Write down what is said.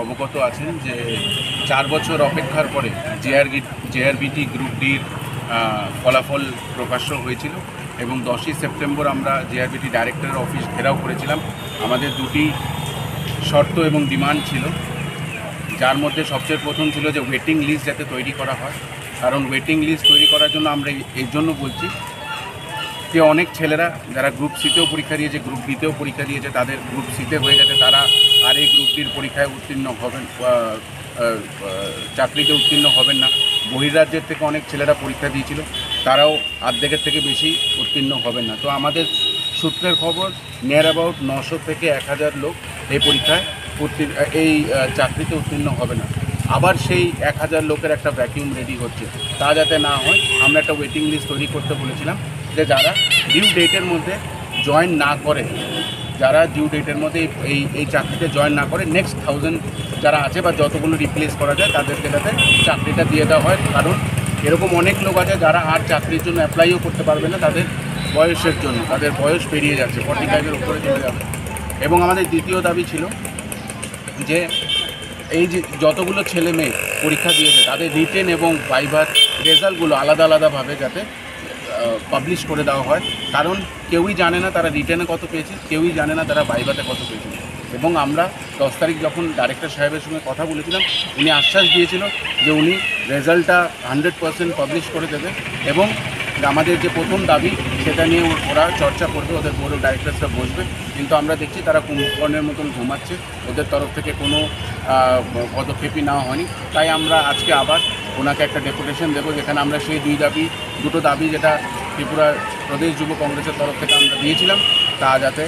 অবগত আছেন যে 4 বছর অপেক্ষার পরে জেআরবিটি গ্রুপ ডির ফলাফল প্রকাশ্য হয়েছিল এবং 10ই সেপ্টেম্বর আমরা জেআরবিটি ডাইরেক্টরের অফিস ঘেরাও করেছিলাম। আমাদের দুটি শর্ত এবং ডিমান্ড ছিল, যার মধ্যে সবচেয়ে প্রথম ছিল যে ওয়েটিং লিস্ট যাতে তৈরি করা হয়। কারণ ওয়েটিং লিস্ট তৈরি করার জন্য আমরা এই জন্য বলছি যে অনেক ছেলেরা যারা গ্রুপ সিতেও পরীক্ষা দিয়েছে, গ্রুপ বিতেও পরীক্ষা দিয়েছে, তাদের গ্রুপ সিতে হয়ে গেছে, তারা আর এই গ্রুপ ডির পরীক্ষায় উত্তীর্ণ হবেন, চাকরিতে উত্তীর্ণ হবেন না। বহির্রাজ্যের থেকে অনেক ছেলেরা পরীক্ষা দিয়েছিল, তারাও অর্ধেকের থেকে বেশি উত্তীর্ণ হবেন না। তো আমাদের সূত্রের খবর নিয়ার অ্যাবাউট 900 থেকে 1000 লোক এই পরীক্ষায় এই চাকরিতে উত্তীর্ণ হবে না। আবার সেই 1000 লোকের একটা ভ্যাকিউম রেডি হচ্ছে, তা যাতে না হয় আমরা একটা ওয়েটিং লিস্ট তৈরি করতে বলেছিলাম যে যারা ডিউ ডেটের মধ্যে জয়েন না করে, যারা ডিউ ডেটের মধ্যে এই চাকরিতে জয়েন না করে, নেক্সট 1000 যারা আছে বা যতগুলো রিপ্লেস করা যায় তাদেরকে যাতে চাকরিটা দিয়ে দেওয়া হয়। কারণ এরকম অনেক লোক আছে যারা আর চাকরির জন্য অ্যাপ্লাইও করতে পারবে না, তাদের বয়সের জন্য, তাদের বয়স পেরিয়ে যাচ্ছে, 45-এর উপরে চলে যাবে। এবং আমাদের দ্বিতীয় দাবি ছিল যে এই যে যতগুলো ছেলে মেয়ে পরীক্ষা দিয়েছে তাদের রিটেন এবং ভাইভার রেজাল্টগুলো আলাদা আলাদাভাবে যাতে পাবলিশ করে দেওয়া হয়। কারণ কেউই জানে না তারা রিটেনে কত পেয়েছে, কেউই জানে না তারা ভাইভাতে কত পেয়েছে। এবং আমরা 10 তারিখ যখন ডাইরেক্টর সাহেবের সঙ্গে কথা বলেছিলাম, উনি আশ্বাস দিয়েছিল যে উনি রেজাল্টটা 100% পাবলিশ করে দেবে এবং আমাদের যে প্রথম দাবি সেটা নিয়ে ওরা চর্চা করবে, ওদের বোর্ড অফ ডাইরেক্টরসরা বসবে। কিন্তু আমরা দেখছি তারা কুম্ভকর্ণের মতন ঘুমাচ্ছে, ওদের তরফ থেকে কোনো পদক্ষেপই নেওয়া হয়নি। তাই আমরা আজকে আবার ওনাকে একটা ডেপুটেশন দেবো, যেখানে আমরা সেই দুটো দাবি যেটা ত্রিপুরা প্রদেশ যুব কংগ্রেসের তরফ থেকে আমরা দিয়েছিলাম তা যাতে